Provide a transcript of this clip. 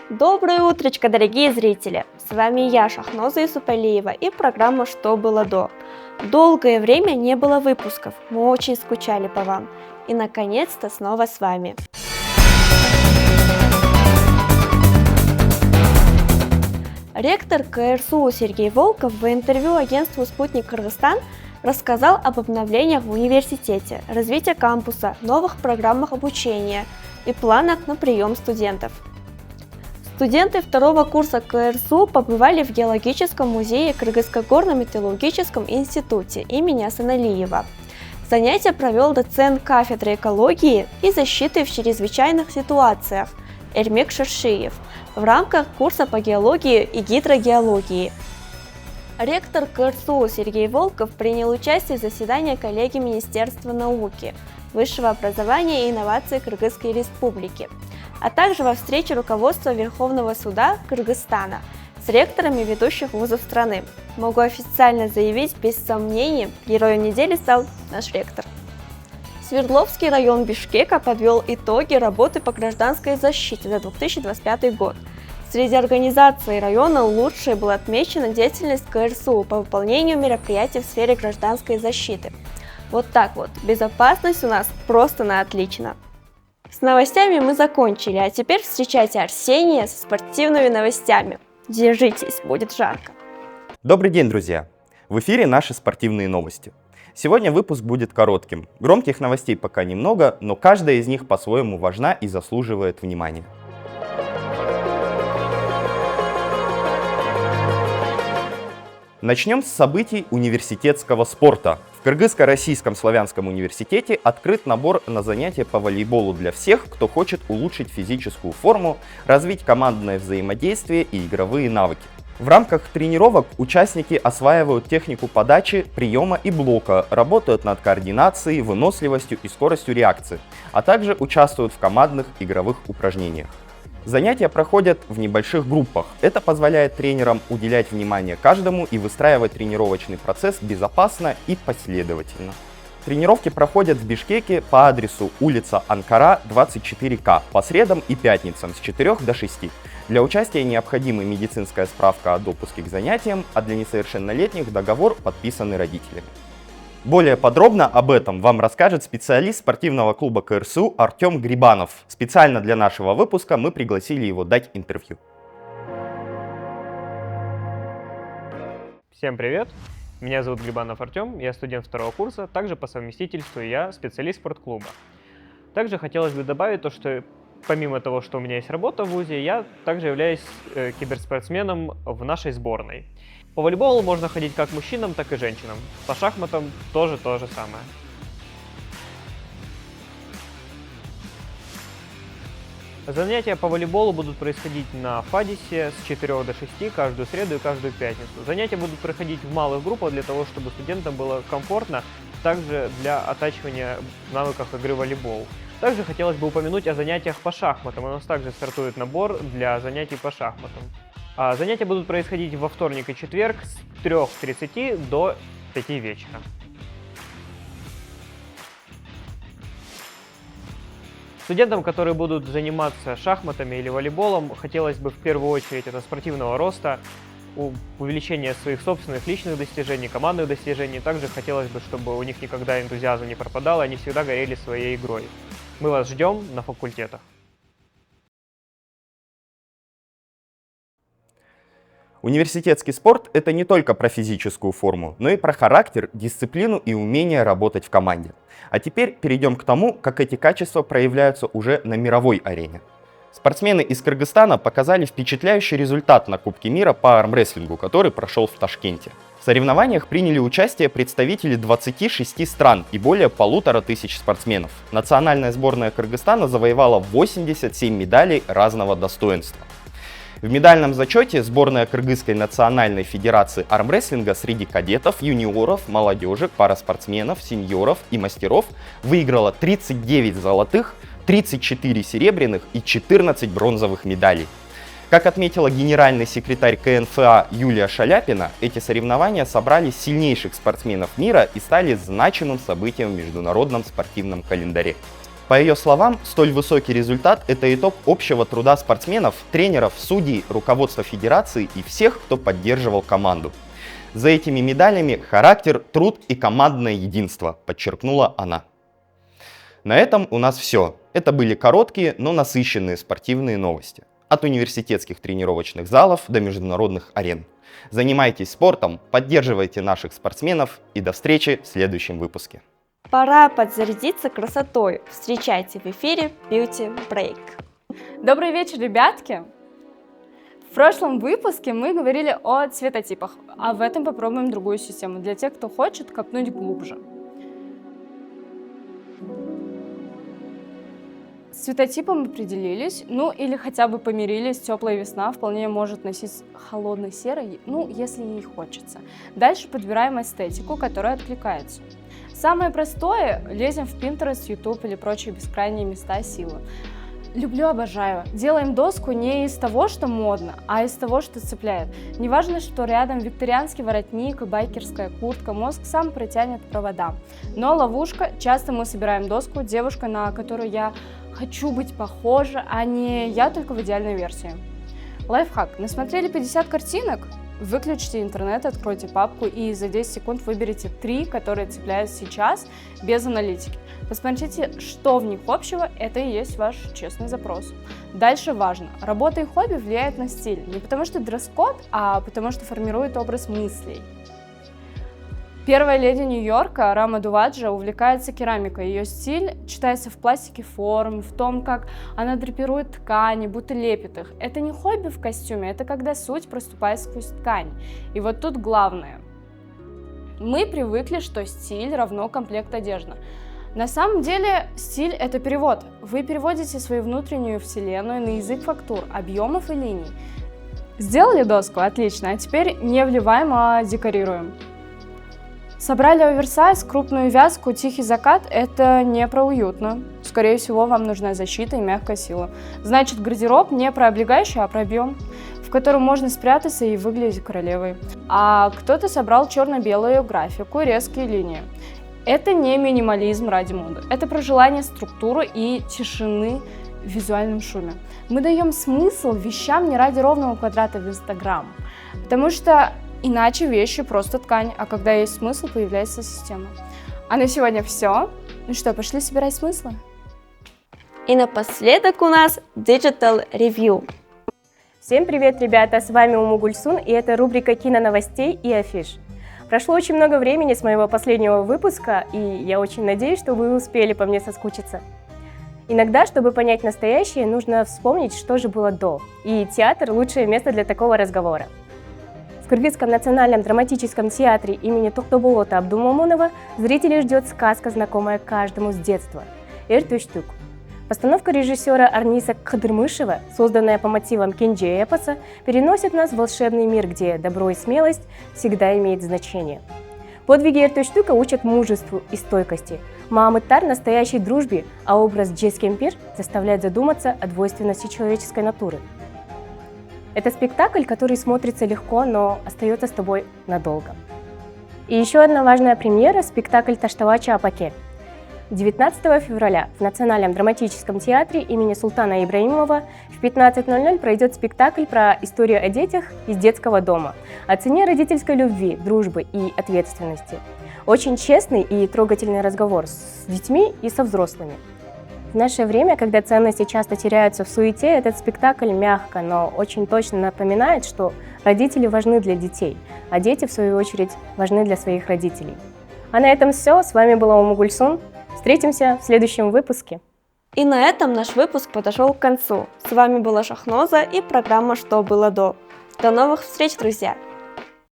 Доброе утречко, дорогие зрители! С вами я, Шахноза Исупалиева, и программа «Что было до?». Долгое время не было выпусков, мы очень скучали по вам. И наконец-то снова с вами. Ректор КРСУ Сергей Волков в интервью агентству «Спутник Кыргызстан» рассказал об обновлениях в университете, развитии кампуса, новых программах обучения и планах на прием студентов. Студенты второго курса КРСУ побывали в Геологическом музее Кыргызско-горно-металлургическом институте имени Асаналиева. Занятие провел доцент кафедры экологии и защиты в чрезвычайных ситуациях Эрмек Шершиев в рамках курса по геологии и гидрогеологии. Ректор КРСУ Сергей Волков принял участие в заседании коллегии Министерства науки, высшего образования и инноваций Кыргызской Республики, а также во встрече руководства Верховного суда Кыргызстана с ректорами ведущих вузов страны. Могу официально заявить, без сомнений, героем недели стал наш ректор. Свердловский район Бишкека подвел итоги работы по гражданской защите за 2025 год. Среди организаций района лучшей была отмечена деятельность КРСУ по выполнению мероприятий в сфере гражданской защиты. Вот так вот, безопасность у нас просто на отлично. С новостями мы закончили, а теперь встречайте Арсения со спортивными новостями. Держитесь, будет жарко. Добрый день, друзья! В эфире наши спортивные новости. Сегодня выпуск будет коротким. Громких новостей пока немного, но каждая из них по-своему важна и заслуживает внимания. Начнем с событий университетского спорта. В Кыргызско-Российском славянском университете открыт набор на занятия по волейболу для всех, кто хочет улучшить физическую форму, развить командное взаимодействие и игровые навыки. В рамках тренировок участники осваивают технику подачи, приема и блока, работают над координацией, выносливостью и скоростью реакции, а также участвуют в командных игровых упражнениях. Занятия проходят в небольших группах. Это позволяет тренерам уделять внимание каждому и выстраивать тренировочный процесс безопасно и последовательно. Тренировки проходят в Бишкеке по адресу улица Анкара, 24К по средам и пятницам с 4 до 6. Для участия необходима медицинская справка о допуске к занятиям, а для несовершеннолетних договор, подписанный родителями. Более подробно об этом вам расскажет специалист спортивного клуба КРСУ Артем Грибанов. Специально для нашего выпуска мы пригласили его дать интервью. Всем привет! Меня зовут Грибанов Артем, я студент второго курса, также по совместительству я специалист спортклуба. Также хотелось бы добавить то, что помимо того, что у меня есть работа в вузе, я также являюсь киберспортсменом в нашей сборной. По волейболу можно ходить как мужчинам, так и женщинам. По шахматам тоже то же самое. Занятия по волейболу будут происходить на ФАДИСе с 4 до 6 каждую среду и каждую пятницу. Занятия будут проходить в малых группах для того, чтобы студентам было комфортно, также для оттачивания в навыках игры в волейбол. Также хотелось бы упомянуть о занятиях по шахматам. У нас также стартует набор для занятий по шахматам. Занятия будут происходить во вторник и четверг с 3:30 до 5 вечера. Студентам, которые будут заниматься шахматами или волейболом, хотелось бы в первую очередь это спортивного роста, увеличения своих собственных личных достижений, командных достижений. Также хотелось бы, чтобы у них никогда энтузиазм не пропадал, и они всегда горели своей игрой. Мы вас ждем на факультетах. Университетский спорт – это не только про физическую форму, но и про характер, дисциплину и умение работать в команде. А теперь перейдем к тому, как эти качества проявляются уже на мировой арене. Спортсмены из Кыргызстана показали впечатляющий результат на Кубке мира по армрестлингу, который прошел в Ташкенте. В соревнованиях приняли участие представители 26 стран и более 1500 спортсменов. Национальная сборная Кыргызстана завоевала 87 медалей разного достоинства. В медальном зачете сборная Кыргызской национальной федерации армрестлинга среди кадетов, юниоров, молодежи, параспортсменов, сеньоров и мастеров выиграла 39 золотых, 34 серебряных и 14 бронзовых медалей. Как отметила генеральный секретарь КНФА Юлия Шаляпина, эти соревнования собрали сильнейших спортсменов мира и стали значимым событием в международном спортивном календаре. По ее словам, столь высокий результат – это итог общего труда спортсменов, тренеров, судей, руководства федерации и всех, кто поддерживал команду. За этими медалями характер, труд и командное единство, подчеркнула она. На этом у нас все. Это были короткие, но насыщенные спортивные новости. От университетских тренировочных залов до международных арен. Занимайтесь спортом, поддерживайте наших спортсменов и до встречи в следующем выпуске. Пора подзарядиться красотой. Встречайте в эфире Beauty Break. Добрый вечер, ребятки! В прошлом выпуске мы говорили о цветотипах, а в этом попробуем другую систему для тех, кто хочет копнуть глубже. С цветотипом определились, или хотя бы помирились, теплая весна вполне может носить холодный серый, если ей хочется. Дальше подбираем эстетику, которая откликается. Самое простое – лезем в Pinterest, YouTube или прочие бескрайние места силы. Люблю, обожаю. Делаем доску не из того, что модно, а из того, что цепляет. Неважно, что рядом викторианский воротник и байкерская куртка, мозг сам протянет провода. Но ловушка – часто мы собираем доску, девушка, на которую я хочу быть похожа, а не я только в идеальной версии. Лайфхак. Насмотрели 50 картинок? Выключите интернет, откройте папку и за 10 секунд выберите 3, которые цепляют сейчас, без аналитики. Посмотрите, что в них общего, это и есть ваш честный запрос. Дальше важно. Работа и хобби влияют на стиль. Не потому что дресс-код, а потому что формирует образ мыслей. Первая леди Нью-Йорка Рама Дуваджа увлекается керамикой. Ее стиль читается в пластике форм, в том, как она драпирует ткани, будто лепит их. Это не хобби в костюме, это когда суть проступает сквозь ткань. И вот тут главное. Мы привыкли, что стиль равно комплект одежды. На самом деле стиль – это перевод. Вы переводите свою внутреннюю вселенную на язык фактур, объемов и линий. Сделали доску? Отлично. А теперь не вливаем, а декорируем. Собрали оверсайз, крупную вязку, тихий закат – это не про уютно. Скорее всего, вам нужна защита и мягкая сила. Значит, гардероб не про облегающий, а про объем, в котором можно спрятаться и выглядеть королевой. А кто-то собрал черно-белую графику, резкие линии. Это не минимализм ради моды. Это про желание структуры и тишины в визуальном шуме. Мы даем смысл вещам не ради ровного квадрата в Инстаграм, потому что иначе вещи просто ткань, а когда есть смысл, появляется система. А на сегодня все. Ну что, пошли собирать смыслы? И напоследок у нас Digital Review. Всем привет, ребята! С вами Уму Гульсун, и это рубрика киноновостей и афиш. Прошло очень много времени с моего последнего выпуска, и я очень надеюсь, что вы успели по мне соскучиться. Иногда, чтобы понять настоящее, нужно вспомнить, что же было до, и театр – лучшее место для такого разговора. В Кыргызском национальном драматическом театре имени Тохтоболота Абдумомунова зрителей ждет сказка, знакомая каждому с детства – «Эр-Төштүк». Постановка режиссера Арниса Кадырмышева, созданная по мотивам кенджи-эпоса, переносит нас в волшебный мир, где добро и смелость всегда имеют значение. Подвиги Эр-Төштүка учат мужеству и стойкости, Маамыттар – настоящей дружбе, а образ Джескемпир заставляет задуматься о двойственности человеческой натуры. Это спектакль, который смотрится легко, но остается с тобой надолго. И еще одна важная премьера – спектакль «Таштавача Апаке». 19 февраля в Национальном драматическом театре имени Султана Ибраимова в 15:00 пройдет спектакль про историю о детях из детского дома, о цене родительской любви, дружбы и ответственности. Очень честный и трогательный разговор с детьми и со взрослыми. В наше время, когда ценности часто теряются в суете, этот спектакль мягко, но очень точно напоминает, что родители важны для детей, а дети, в свою очередь, важны для своих родителей. А на этом все. С вами была Уму Гульсун. Встретимся в следующем выпуске. И на этом наш выпуск подошел к концу. С вами была Шахноза и программа «Что было до». До новых встреч, друзья!